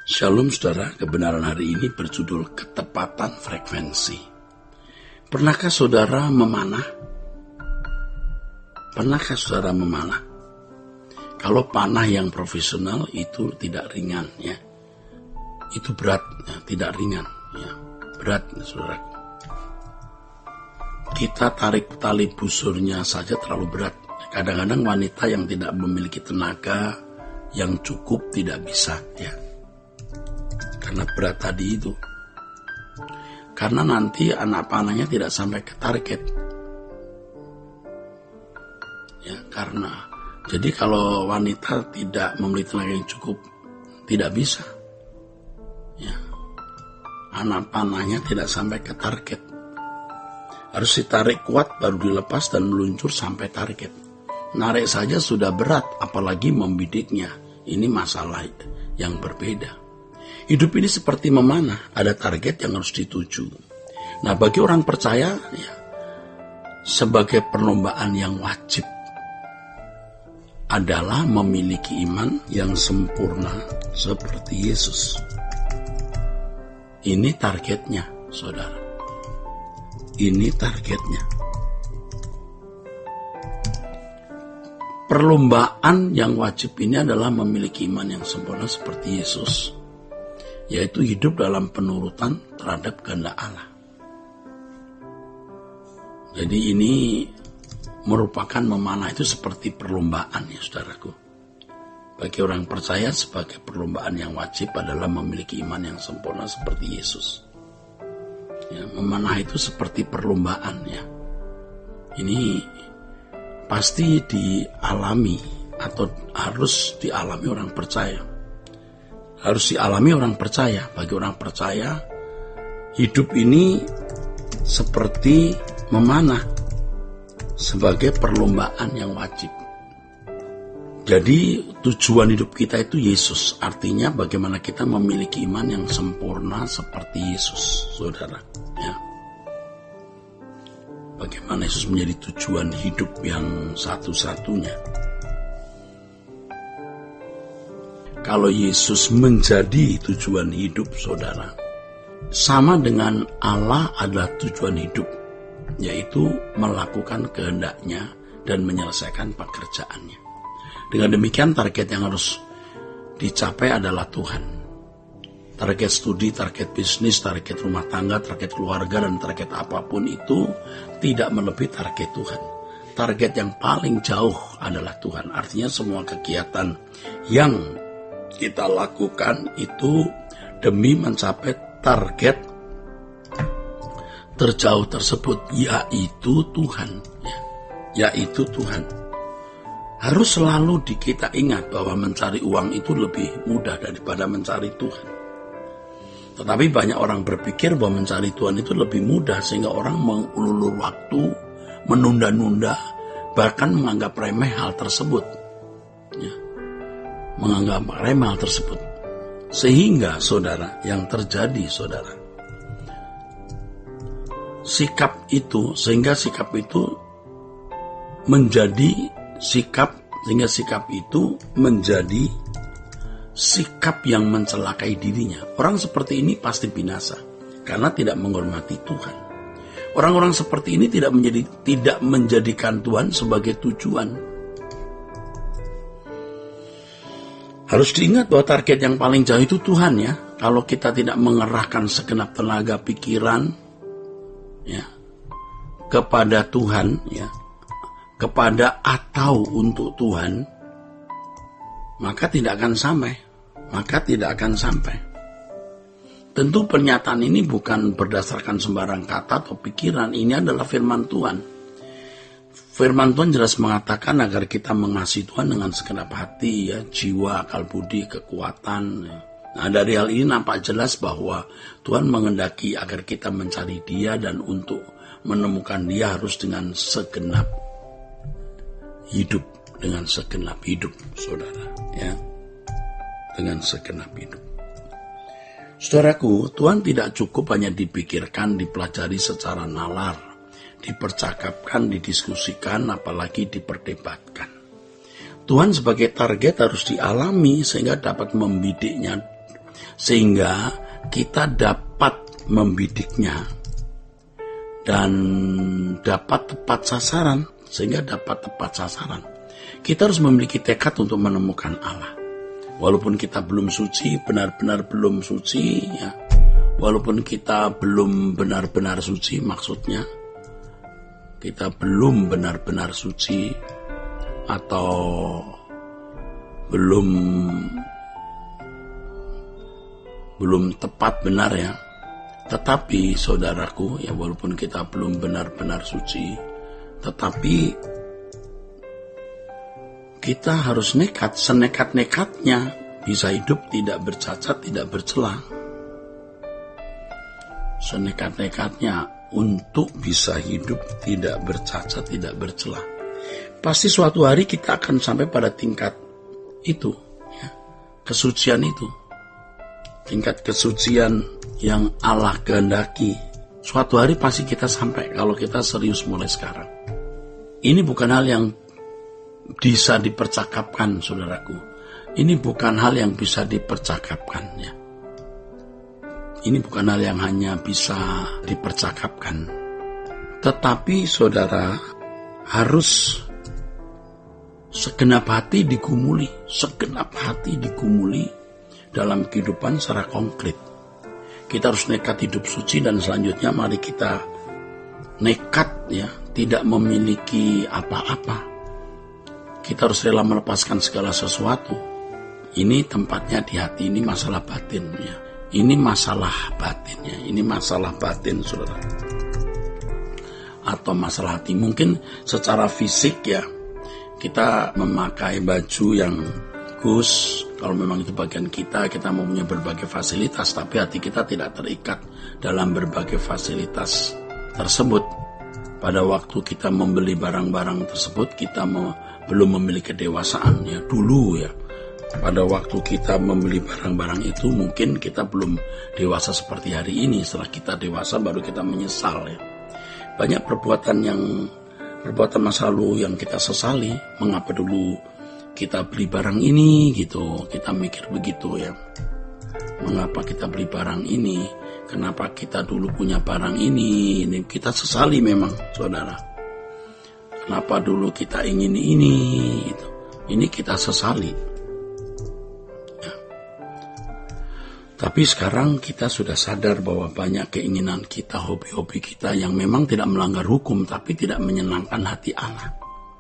Shalom saudara, kebenaran hari ini berjudul ketepatan frekuensi. Pernahkah saudara memanah? Pernahkah saudara memanah? Kalau panah yang profesional itu tidak ringan ya. Itu berat, ya, tidak ringan ya. Berat saudara. Kita tarik tali busurnya saja terlalu berat. Kadang-kadang wanita yang tidak memiliki tenaga yang cukup tidak bisa ya. Karena berat tadi itu. Karena nanti anak panahnya tidak sampai ke target. Ya, karena jadi kalau wanita tidak memiliki tenaga yang cukup, tidak bisa. Ya. Anak panahnya tidak sampai ke target. Harus ditarik kuat baru dilepas dan meluncur sampai target. Narik saja sudah berat, apalagi membidiknya. Ini masalah yang berbeda. Hidup ini seperti memanah, ada target yang harus dituju. Nah, bagi orang percaya, ya, sebagai perlombaan yang wajib adalah memiliki iman yang sempurna seperti Yesus. Ini targetnya, saudara. Ini targetnya. Perlombaan yang wajib ini adalah memiliki iman yang sempurna seperti Yesus, yaitu hidup dalam penurutan terhadap kehendak Allah. Jadi ini merupakan memanah itu seperti perlombaan ya saudaraku. Bagi orang percaya sebagai perlombaan yang wajib adalah memiliki iman yang sempurna seperti Yesus. Ya, memanah itu seperti perlombaan ya. Ini pasti dialami atau harus dialami orang percaya. Harus dialami orang percaya. Bagi orang percaya, hidup ini seperti memanah sebagai perlombaan yang wajib. Jadi tujuan hidup kita itu Yesus. Artinya bagaimana kita memiliki iman yang sempurna seperti Yesus, saudara. Ya. Bagaimana Yesus menjadi tujuan hidup yang satu-satunya. Kalau Yesus menjadi tujuan hidup saudara, sama dengan Allah adalah tujuan hidup, yaitu melakukan kehendaknya dan menyelesaikan pekerjaannya. Dengan demikian target yang harus dicapai adalah Tuhan. Target studi, target bisnis, target rumah tangga, target keluarga, dan target apapun itu tidak melebihi target Tuhan. Target yang paling jauh adalah Tuhan. Artinya semua kegiatan yang kita lakukan itu demi mencapai target terjauh tersebut, yaitu Tuhan. Yaitu Tuhan. Harus selalu kita ingat bahwa mencari uang itu lebih mudah daripada mencari Tuhan. Tetapi banyak orang berpikir bahwa mencari Tuhan itu lebih mudah, sehingga orang mengulur waktu, menunda-nunda, bahkan menganggap remeh hal tersebut. Ya. Menganggap remeh hal tersebut. Sehingga saudara, yang terjadi saudara, sikap itu menjadi sikap yang mencelakai dirinya. Orang seperti ini pasti binasa karena tidak menghormati Tuhan. Orang-orang seperti ini tidak menjadikan Tuhan sebagai tujuan. Harus diingat bahwa target yang paling jauh itu Tuhan ya. Kalau kita tidak mengerahkan segenap tenaga pikiran ya kepada Tuhan ya, kepada atau untuk Tuhan, maka tidak akan sampai. Tentu pernyataan ini bukan berdasarkan sembarang kata atau pikiran. Ini adalah firman Tuhan. Firman Tuhan jelas mengatakan agar kita mengasihi Tuhan dengan segenap hati, ya, jiwa, akal budi, kekuatan. Ya. Nah, dari hal ini nampak jelas bahwa Tuhan menghendaki agar kita mencari Dia, dan untuk menemukan Dia harus dengan segenap hidup, saudara, ya, dengan segenap hidup. Saudaraku, Tuhan tidak cukup hanya dipikirkan, dipelajari secara nalar, dipercakapkan, didiskusikan, apalagi diperdebatkan. Tuhan sebagai target harus dialami sehingga dapat membidiknya sehingga kita dapat membidiknya dan dapat tepat sasaran. Sehingga dapat tepat sasaran, kita harus memiliki tekad untuk menemukan Allah. Walaupun kita belum suci, benar-benar belum suci, ya. Walaupun kita belum benar-benar suci, maksudnya kita belum benar-benar suci atau belum tepat benar, ya. Tetapi saudaraku, ya, walaupun kita belum benar-benar suci, tetapi kita harus nekat, senekat-nekatnya bisa hidup tidak bercacat, tidak bercela. Senekat-nekatnya untuk bisa hidup tidak bercacat, tidak bercela. Pasti suatu hari kita akan sampai pada tingkat itu, ya, kesucian itu. Tingkat kesucian yang Allah kehendaki. Suatu hari pasti kita sampai kalau kita serius mulai sekarang. Ini bukan hal yang bisa dipercakapkan, saudaraku. Ini bukan hal yang bisa dipercakapkan, ya. Ini bukan hal yang hanya bisa dipercakapkan. Tetapi saudara harus segenap hati digumuli dalam kehidupan secara konkret. Kita harus nekat hidup suci, dan selanjutnya mari kita nekat, ya, tidak memiliki apa-apa. Kita harus rela melepaskan segala sesuatu. Ini tempatnya di hati, ini masalah batin, ya. Ini masalah batin, ya. Ini masalah batin, saudara. Atau masalah hati. Mungkin secara fisik, ya, kita memakai baju yang bagus. Kalau memang itu bagian kita mempunyai berbagai fasilitas, tapi hati kita tidak terikat dalam berbagai fasilitas tersebut. Pada waktu kita membeli barang-barang tersebut, kita belum memiliki kedewasaan, ya, dulu, ya. Pada waktu kita membeli barang-barang itu, mungkin kita belum dewasa seperti hari ini. Setelah kita dewasa, baru kita menyesal, ya. Banyak perbuatan masa lalu yang kita sesali. Mengapa dulu kita beli barang ini, gitu? Kita mikir begitu, ya. Mengapa kita beli barang ini? Kenapa kita dulu punya barang ini? Ini kita sesali memang, saudara. Kenapa dulu kita ingin ini? Gitu. Ini kita sesali. Ya. Tapi sekarang kita sudah sadar bahwa banyak keinginan kita, hobi-hobi kita yang memang tidak melanggar hukum, tapi tidak menyenangkan hati Allah.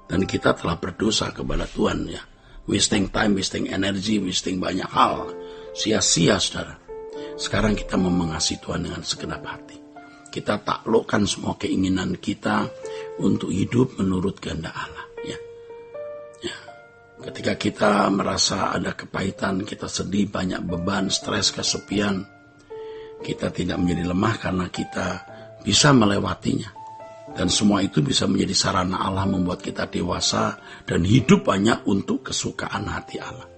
Dan kita telah berdosa kepada Tuhan, ya. Wasting time, wasting energy, wasting banyak hal. Sia-sia, saudara. Sekarang kita mau mengasihi Tuhan dengan segenap hati. Kita taklukkan semua keinginan kita untuk hidup menurut kehendak Allah, ya. Ya. Ketika kita merasa ada kepahitan, kita sedih, banyak beban, stres, kesepian, kita tidak menjadi lemah karena kita bisa melewatinya. Dan semua itu bisa menjadi sarana Allah membuat kita dewasa dan hidup hanya untuk kesukaan hati Allah.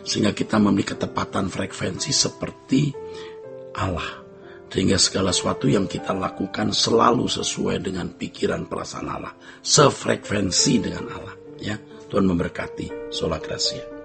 Sehingga kita memiliki ketepatan frekuensi seperti Allah. Sehingga segala sesuatu yang kita lakukan selalu sesuai dengan pikiran perasaan Allah. Sefrekuensi dengan Allah. Ya, Tuhan memberkati. Sola Gracia.